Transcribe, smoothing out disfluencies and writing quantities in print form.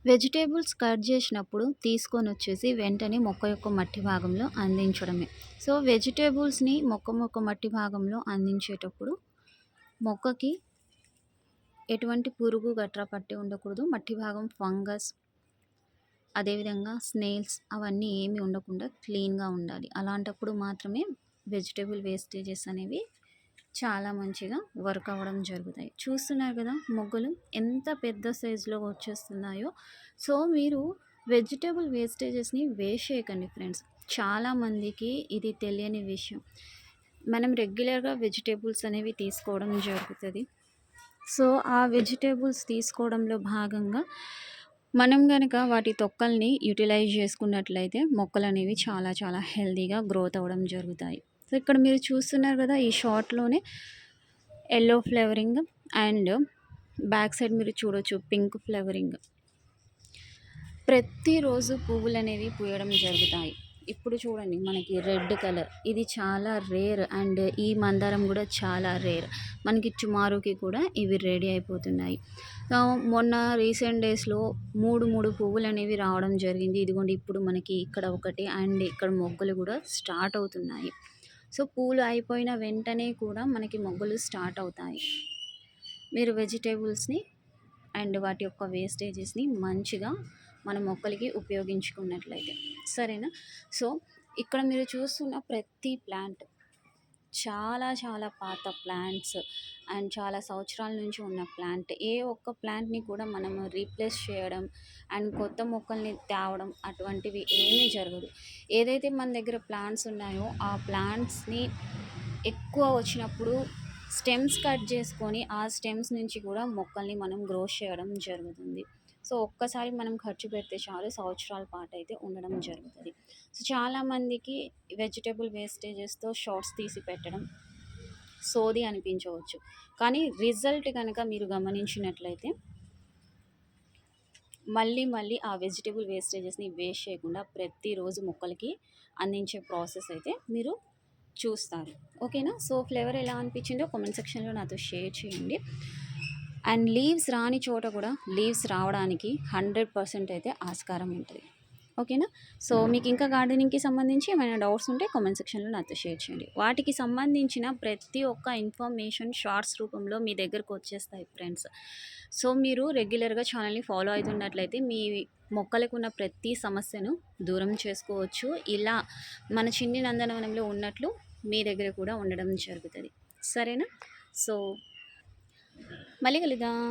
Vegetables cut చేసినప్పుడు తీసుకొనొచ్చేసి వెంటనే మొక్క యొక్క మట్టి భాగంలో అందించడమే. సో, వెజిటేబుల్స్‌ని మొక్క మట్టి భాగంలో అందించేటప్పుడు మొక్కకి ఎటువంటి పురుగు గట్రా పట్టి ఉండకూడదు. మట్టి భాగం ఫంగస్, అదేవిధంగా స్నేల్స్ అవన్నీ ఏమి ఉండకుండా క్లీన్‌గా ఉండాలి. అలాంటప్పుడు మాత్రమే వెజిటబుల్ వేస్టేజెస్ అనేవి చాలా మంచిగా వర్క్ అవ్వడం జరుగుతాయి. చూస్తున్నారు కదా మొగ్గలు ఎంత పెద్ద సైజులో వచ్చేస్తున్నాయో. సో, మీరు వెజిటబుల్ వేస్టేజెస్‌ని వేస్ట్ చేయకండి ఫ్రెండ్స్. చాలామందికి ఇది తెలియని విషయం. మనం రెగ్యులర్‌గా వెజిటబుల్స్ అనేవి తీసుకోవడం జరుగుతది. సో, ఆ వెజిటబుల్స్ తీసుకోవడంలో భాగంగా మనం గనక వాటి తొక్కల్ని యుటిలైజ్ చేసుకున్నట్లయితే మొక్కలనేవి చాలా చాలా హెల్తీగా గ్రోత్ అవ్వడం జరుగుతాయి. సో, ఇక్కడ మీరు చూస్తున్నారు కదా ఈ షార్ట్‌లోనే yellow flavouring and back side మీరు చూడొచ్చు పింక్ ఫ్లేవరింగ్. ప్రతిరోజు పువ్వులనేవి పూయడం జరుగుతాయి. ఇప్పుడు చూడండి మనకి రెడ్ కలర్ ఇది చాలా రేర్ అండ్ ఈ మందారం కూడా చాలా రేర్. మనకి టుమారోకి కూడా ఇవి రెడీ అయిపోతున్నాయి. మొన్న రీసెంట్ డేస్‌లో 3 పువ్వులనేవి రావడం జరిగింది. ఇదిగోండి ఇప్పుడు మనకి ఇక్కడ ఒకటి అండ్ ఇక్కడ మొగ్గలు కూడా స్టార్ట్ అవుతున్నాయి. సో, పూలు అయిపోయిన వెంటనే కూడా మనకి మొగ్గలు స్టార్ట్ అవుతాయి. మీరు వెజిటేబుల్స్‌ని అండ్ వాటి యొక్క వేస్టేజెస్‌ని మంచిగా మన మొక్కలకి ఉపయోగించుకున్నట్లయితే. సరేనా? సో, ఇక్కడ మీరు చూస్తున్న ప్రతి ప్లాంట్ చాలా చాలా పాత ప్లాంట్స్ అండ్ చాలా సంవత్సరాల నుంచి ఉన్న ప్లాంట్. ఏ ఒక్క ప్లాంట్‌ని కూడా మనము రీప్లేస్ చేయడం అండ్ కొత్త మొక్కల్ని తేవడం అటువంటివి ఏమీ జరగదు. ఏదైతే మన దగ్గర ప్లాంట్స్ ఉన్నాయో ఆ ప్లాంట్స్‌ని ఎక్కువ వచ్చినప్పుడు స్టెమ్స్ కట్ చేసుకొని ఆ స్టెమ్స్ నుంచి కూడా మొక్కల్ని మనం గ్రో చేయడం జరుగుతుంది. సో, ఒక్కసారి మనం ఖర్చు పెడితే చాలు సంవత్సరాల పాటైతే ఉండడం జరుగుతది. సో, చాలామందికి వెజిటబుల్ వేస్టేజెస్‌తో షార్ట్స్ తీసి పెట్టడం సోది అనిపించవచ్చు. కానీ రిజల్ట్ గనక మీరు గమనించినట్లయితే మళ్ళీ ఆ వెజిటబుల్ వేస్టేజెస్‌ని వేస్ట్ చేయకుండా ప్రతిరోజు మొక్కలకి అందించే ప్రాసెస్ అయితే మీరు చూస్తారు. ఓకేనా? సో, ఫ్లేవర్ ఎలా అనిపించిందో కామెంట్ సెక్షన్‌లో నాతో షేర్ చేయండి. అండ్ లీవ్స్ రాని చోట కూడా లీవ్స్ రావడానికి 100% అయితే ఆస్కారం ఉంటది. ఓకేనా? సో, మీకు ఇంకా గార్డెనింగ్‌కి సంబంధించి ఏమైనా డౌట్స్ ఉంటే కామెంట్ సెక్షన్‌లో నాతో షేర్ చేయండి. వాటికి సంబంధించిన ప్రతి ఒక్క ఇన్ఫర్మేషన్ షార్ట్స్ రూపంలో మీ దగ్గరకు వచ్చేస్తాయి ఫ్రెండ్స్. సో, మీరు రెగ్యులర్‌గా ఛానల్‌ని ఫాలో అవుతున్నట్లయితే మీ మొక్కలకున్న ప్రతి సమస్యను దూరం చేసుకోవచ్చు. ఇలా మన చిన్ని నందనవనంలో ఉన్నట్లు మీ దగ్గర కూడా ఉండడం జరుగుతది. సరేనా? సో, మళ్ళీ కలుద్దాం.